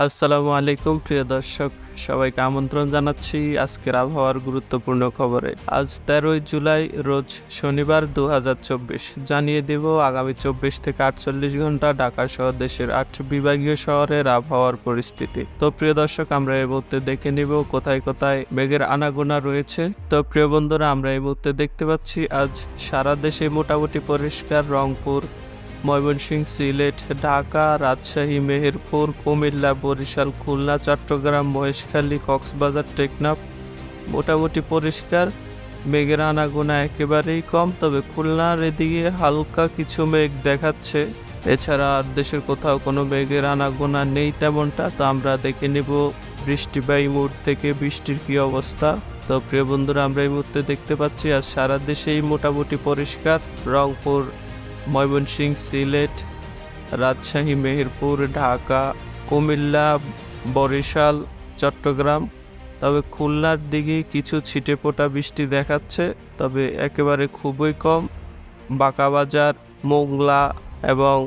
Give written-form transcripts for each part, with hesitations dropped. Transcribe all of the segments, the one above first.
আসসালামু আলাইকুম প্রিয় দর্শক, সবাইকে আমন্ত্রণ জানাচ্ছি আজকের আবহাওয়ার গুরুত্বপূর্ণ খবরে। আজ ১৩ই জুলাই, রোজ শনিবার ২০২৪। জানিয়ে দেব আগামী ২৪ থেকে ৪৮ ঘন্টা ঢাকা সহ দেশের ৮ বিভাগীয় শহরের আবহাওয়ার পরিস্থিতি। তো প্রিয় দর্শক, আমরা এই মুহূর্তে দেখে নিব কোথায় কোথায় মেঘের আনাগোনা রয়েছে। তো প্রিয় বন্ধুরা, আমরা এই মুহূর্তে দেখতে পাচ্ছি আজ সারা দেশে মোটামুটি পরিষ্কার। রংপুর, ময়মনসিংহ, সিলেট, ঢাকা, রাজশাহী, মেহেরপুর, কুমিল্লা, বরিশাল, খুলনা, চট্টগ্রাম, মহেশখালী, কক্সবাজার, টেকনাফ মোটামুটি পরিষ্কার। মেঘের আনাগোনা একেবারেই কম, তবে খুলনার এদিকে হালকা কিছু মেঘ দেখাচ্ছে। এছাড়া আর দেশের কোথাও কোনো মেঘের আনাগোনা নেই তেমনটা। তো আমরা দেখে নেব বৃষ্টি বা এই মুহূর্ত থেকে বৃষ্টির কি অবস্থা। তো প্রিয় বন্ধুরা, আমরা এই মুহূর্তে দেখতে পাচ্ছি আজ সারা দেশেই মোটামুটি পরিষ্কার। রংপুর, ময়মনসিংহ, সিলেট, রাজশাহী, মেহেরপুর, ঢাকা, কুমিল্লা, বরিশাল, চট্টগ্রাম। তবে খুলনার দিকে কিছু ছিটেফোঁটা বৃষ্টি দেখাচ্ছে, তবে একেবারে খুবই কম। বাঁকাবাজার, মোংলা এবং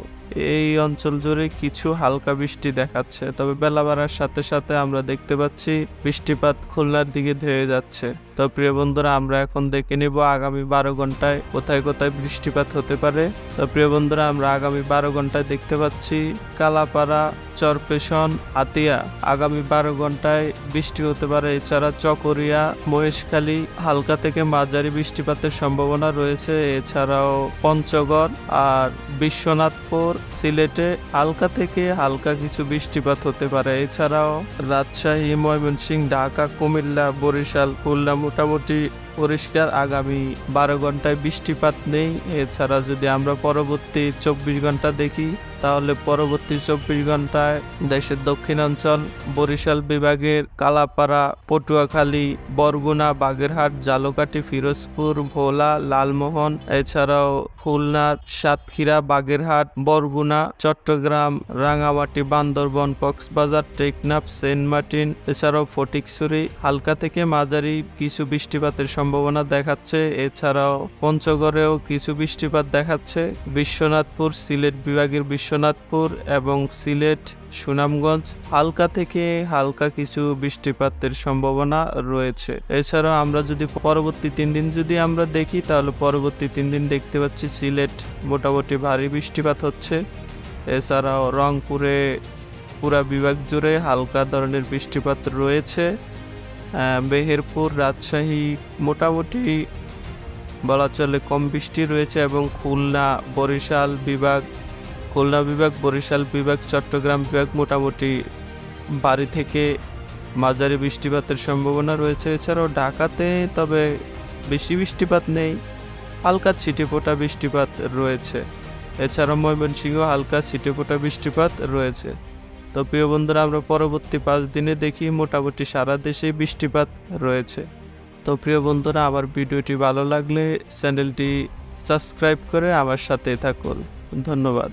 এই অঞ্চল জুড়ে কিছু হালকা বৃষ্টি দেখাচ্ছে, তবে বেলা বাড়ার সাথে সাথে আমরা দেখতে পাচ্ছি বৃষ্টিপাত খুলনার দিকে ধেয়ে যাচ্ছে। তো প্রিয় বন্ধুরা, আমরা এখন দেখে নিব আগামী ১২ ঘন্টায় কোথায় কোথায় বৃষ্টিপাত হতে পারে। তো প্রিয় বন্ধুরা, আমরা আগামী ১২ ঘন্টায় দেখতে পাচ্ছি কালাপাড়া, চরপেশন, হাতিয়া আগামী ১২ ঘন্টায় বৃষ্টি হতে পারে। এছাড়া চকরিয়া, মহেশখালী হালকা থেকে মাঝারি বৃষ্টিপাতের সম্ভাবনা রয়েছে। এছাড়াও পঞ্চগড় আর বিশ্বনাথপুর, সিলেটে হালকা থেকে হালকা কিছু বৃষ্টিপাত হতে পারে। এছাড়াও রাজশাহী, ময়মনসিংহ, ঢাকা, কুমিল্লা, বরিশাল, খুলনা মোটামুটি পরিষ্কার। আগামী ১২ ঘন্টায় বৃষ্টিপাত নেই। এছাড়া যদি আমরা পরবর্তী ২৪ ঘন্টা দেখি, তাহলে পরবর্তী ২৪ ঘন্টায় দেশের দক্ষিণাঞ্চল, বরিশাল বিভাগের কালাপাড়া, পটুয়াখালী, বরগুনা, বাগেরহাট, ঝালকাঠি, ফিরোজপুর, ভোলা, লালমোহন, এছাড়াও খুলনার সাতক্ষীরা, বাগেরহাট, বরগুনা, চট্টগ্রাম, রাঙামাটি, বান্দরবন, কক্সবাজার, টেকনাফ, সেন্ট মার্টিন, এছাড়াও ফটিকছড়ি হালকা থেকে মাঝারি কিছু বৃষ্টিপাতের সম্ভাবনা দেখাচ্ছে। এছাড়াও পঞ্চগড়েও কিছু বৃষ্টিপাত দেখাচ্ছে। বিশ্বনাথপুর, সিলেট বিভাগের বিশ্বনাথপুর এবং সিলেট, সুনামগঞ্জ হালকা থেকে হালকা কিছু বৃষ্টিপাতের সম্ভাবনা রয়েছে। এছাড়াও আমরা যদি পরবর্তী ৩ দিন যদি আমরা দেখি, তাহলে পরবর্তী ৩ দিন দেখতে পাচ্ছি সিলেট মোটামুটি ভারী বৃষ্টিপাত হচ্ছে। এছাড়াও রংপুরে পুরা বিভাগ জুড়ে হালকা ধরনের বৃষ্টিপাত রয়েছে। মেহেরপুর, রাজশাহী মোটামুটি বলা চলে কম বৃষ্টি রয়েছে, এবং খুলনা বিভাগ, বরিশাল বিভাগ, চট্টগ্রাম বিভাগ মোটামুটি ভারী থেকে মাঝারি বৃষ্টিপাতের সম্ভাবনা রয়েছে। এছাড়াও ঢাকাতে তবে বেশি বৃষ্টিপাত নেই, হালকা ছিটেফোঁটা বৃষ্টিপাত রয়েছে। এছাড়াও ময়মনসিংহ হালকা ছিটেফোঁটা বৃষ্টিপাত রয়েছে। তো প্রিয় বন্ধুরা, আমরা পরবর্তী ৫ দিনে দেখি মোটামুটি সারা দেশে বৃষ্টিপাত রয়েছে। তো প্রিয় বন্ধুরা, আমার ভিডিওটি ভালো লাগলে চ্যানেলটি সাবস্ক্রাইব করে আমার সাথে থাকুন। ধন্যবাদ।